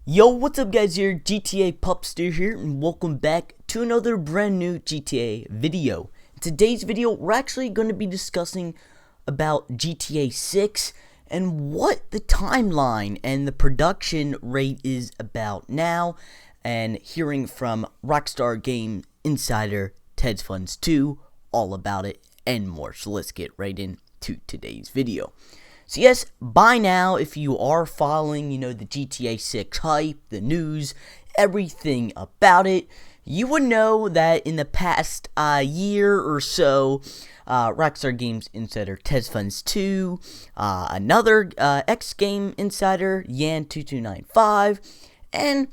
Yo, what's up guys, here GTA Pupster here, and welcome back to another brand new GTA video. In today's video, we're actually going to be discussing about GTA 6 and what the timeline and the production rate is about now, and hearing from Rockstar Game Insider Ted's Funds 2 all about it and more. So let's get right into today's video. So yes, by now, if you are following, the GTA 6 hype, the news, everything about it, you would know that in the past year or so, Rockstar Games Insider Ted's Funds 2, another X Game Insider, Yan2295, and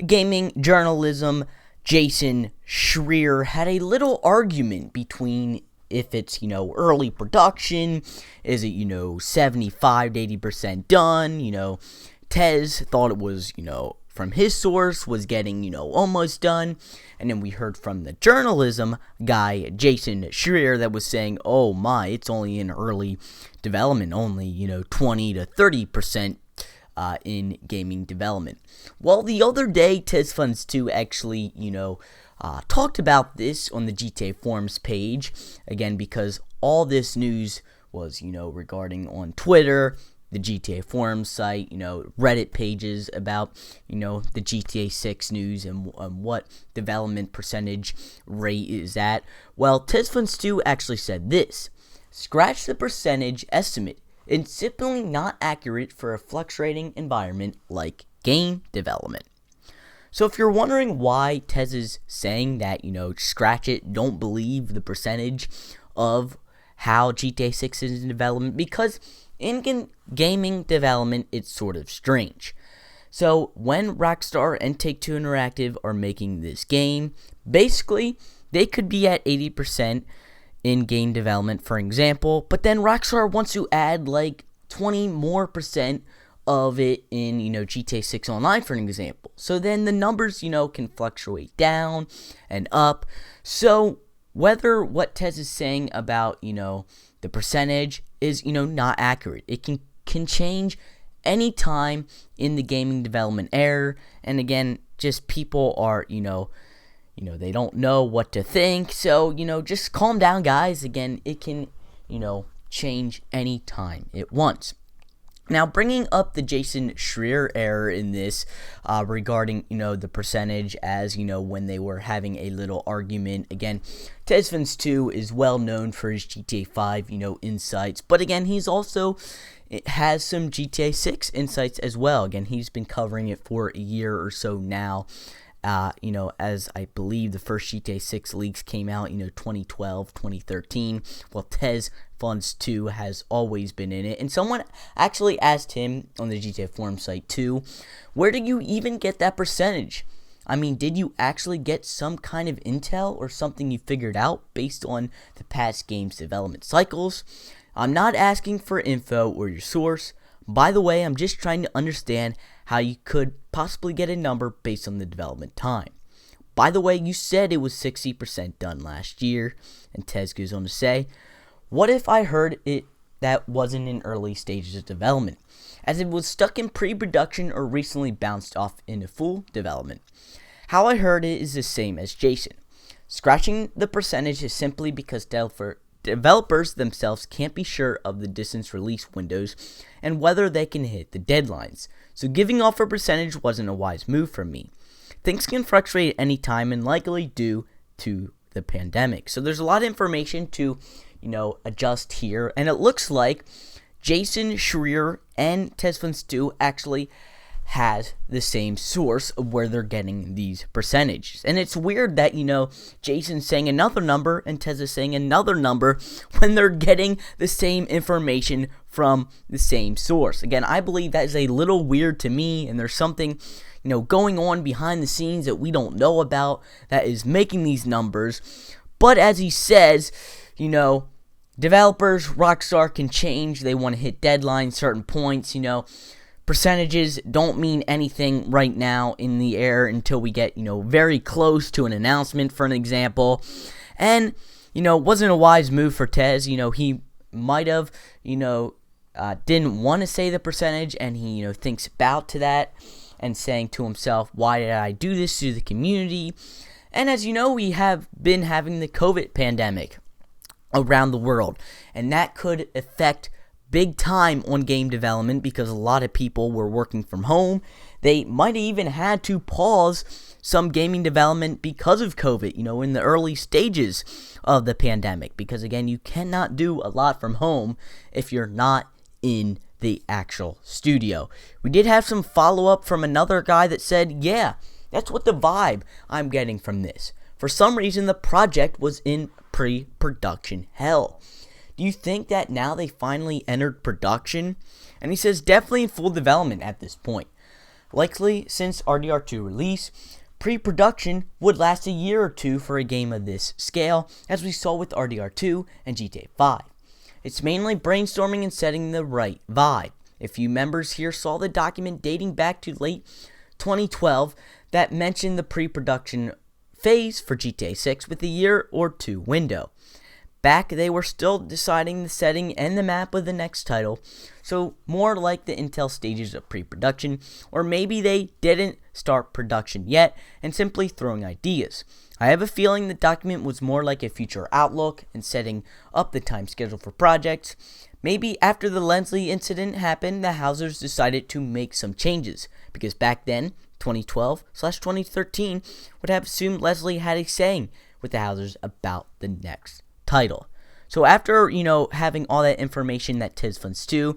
gaming journalism Jasonshreer had a little argument between if it's, early production, is it, 75 to 80% done, Tez thought it was, from his source, was getting, almost done, and then we heard from the journalism guy, Jasonshreer, that was saying, oh my, it's only in early development, only, 20 to 30%, in gaming development. Well, the other day, Tez Funds 2 actually, talked about this on the GTA Forums page, again, because all this news was, regarding on Twitter, the GTA Forums site, Reddit pages about, the GTA 6 news and what development percentage rate is at. Well, Tez Funds 2 actually said this: scratch the percentage estimate. It's simply not accurate for a fluctuating environment like game development. So if you're wondering why Tez is saying that, scratch it, don't believe the percentage of how GTA 6 is in development, because in gaming development, it's sort of strange. So when Rockstar and Take-Two Interactive are making this game, basically, they could be at 80% in game development, for example, but then Rockstar wants to add like 20 more percent of it in, GTA 6 Online, for an example. So then the numbers, can fluctuate down and up. So whether what Tez is saying about, the percentage is, not accurate. It can change any time in the gaming development era. And again, just people are, they don't know what to think. So, just calm down, guys. Again, it can, change any time it wants. Now, bringing up the Jasonshreer error in this regarding, the percentage as, when they were having a little argument. Again, Tez Funds 2 is well known for his GTA 5, insights. But again, he's also has some GTA 6 insights as well. Again, he's been covering it for a year or so now. As I believe the first GTA 6 leaks came out, 2012, 2013. Well, Tez Funds 2 has always been in it. And someone actually asked him on the GTA Forum site too, where did you even get that percentage? I mean, did you actually get some kind of intel or something you figured out based on the past game's development cycles? I'm not asking for info or your source. By the way, I'm just trying to understand how you could possibly get a number based on the development time. By the way, you said it was 60% done last year, and Tez goes on to say, what if I heard it that wasn't in early stages of development, as it was stuck in pre-production or recently bounced off into full development? How I heard it is the same as Jason. Scratching the percentage is simply because developers themselves can't be sure of the distance release windows and whether they can hit the deadlines. So giving off a percentage wasn't a wise move from me. Things can fluctuate at any time and likely due to the pandemic. So there's a lot of information to, adjust here. And it looks like Jasonshreer and Tez Funds 2 actually has the same source of where they're getting these percentages. And it's weird that, Jason's saying another number and Tez is saying another number when they're getting the same information from the same source. Again, I believe that is a little weird to me, and there's something, going on behind the scenes that we don't know about that is making these numbers. But as he says, developers, Rockstar can change. They want to hit deadlines, certain points, percentages don't mean anything right now in the air until we get, very close to an announcement, for an example. And, it wasn't a wise move for Tez. He might have, didn't want to say the percentage, and he, thinks about to that. and saying to himself, why did I do this to the community? And as you know, we have been having the COVID pandemic around the world, and that could affect big time on game development because a lot of people were working from home. They might have even had to pause some gaming development because of COVID, in the early stages of the pandemic, because again, you cannot do a lot from home if you're not in the actual studio. We did have some follow-up from another guy that said, yeah, that's what the vibe I'm getting from this. For some reason, the project was in pre-production hell. Do you think that now they finally entered production? And he says definitely in full development at this point. Likely since RDR2 release, pre-production would last a year or two for a game of this scale, as we saw with RDR2 and GTA 5. It's mainly brainstorming and setting the right vibe. A few members here saw the document dating back to late 2012 that mentioned the pre-production phase for GTA 6 with a year or two window. Back, they were still deciding the setting and the map of the next title, so more like the intel stages of pre-production, or maybe they didn't start production yet and simply throwing ideas. I have a feeling the document was more like a future outlook and setting up the time schedule for projects. Maybe after the Leslie incident happened, the Housers decided to make some changes, because back then, 2012/2013, would have assumed Leslie had a saying with the Housers about the next title. So after, having all that information that Tizfunds 2,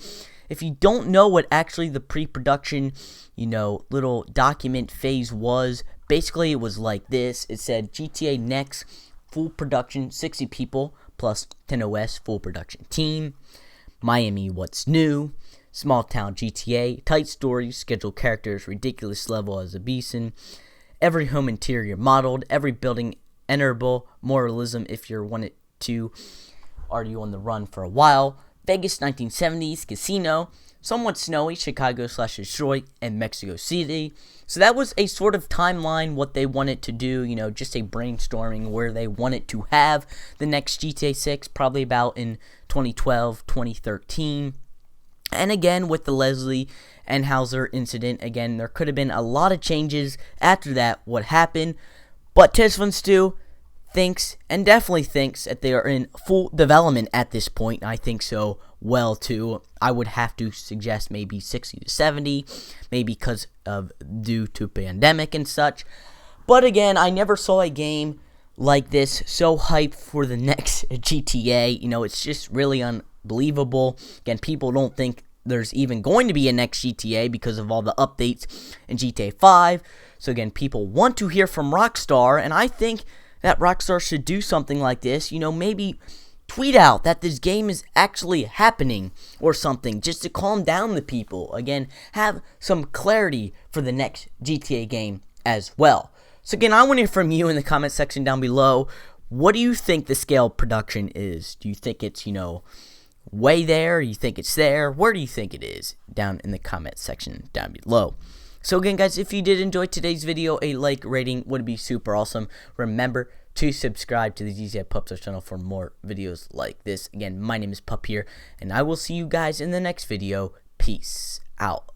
if you don't know what actually the pre-production, little document phase was, basically it was like this. It said GTA Next full production, 60 people plus 10 OS full production team, Miami what's new, small town GTA, tight stories, scheduled characters, ridiculous level as a beeson, every home interior modeled, every building enterable, moralism if you're wanted to. Are you on the run for a while? Vegas 1970s, casino, somewhat snowy, Chicago/Detroit, and Mexico City. So that was a sort of timeline, what they wanted to do, just a brainstorming where they wanted to have the next GTA 6, probably about in 2012, 2013. And again, with the Leslie and Hauser incident, again, there could have been a lot of changes after that, what happened. But Tizfunds 2 thinks, and definitely thinks, that they are in full development at this point. I think so well too. I would have to suggest maybe 60 to 70, maybe because of due to pandemic and such. But again, I never saw a game like this so hyped for the next GTA. It's just really unbelievable. Again, people don't think there's even going to be a next GTA because of all the updates in GTA 5. So again, people want to hear from Rockstar, and I think that Rockstar should do something like this, maybe tweet out that this game is actually happening or something, just to calm down the people. Again, have some clarity for the next GTA game as well. So again, I want to hear from you in the comment section down below. What do you think the scale of production is? Do you think it's, way there? Do you think it's there? Where do you think it is? Down in the comment section down below. So again, guys, if you did enjoy today's video, a like rating would be super awesome. Remember to subscribe to the GTA Pup channel for more videos like this. Again, my name is Pup here, and I will see you guys in the next video. Peace out.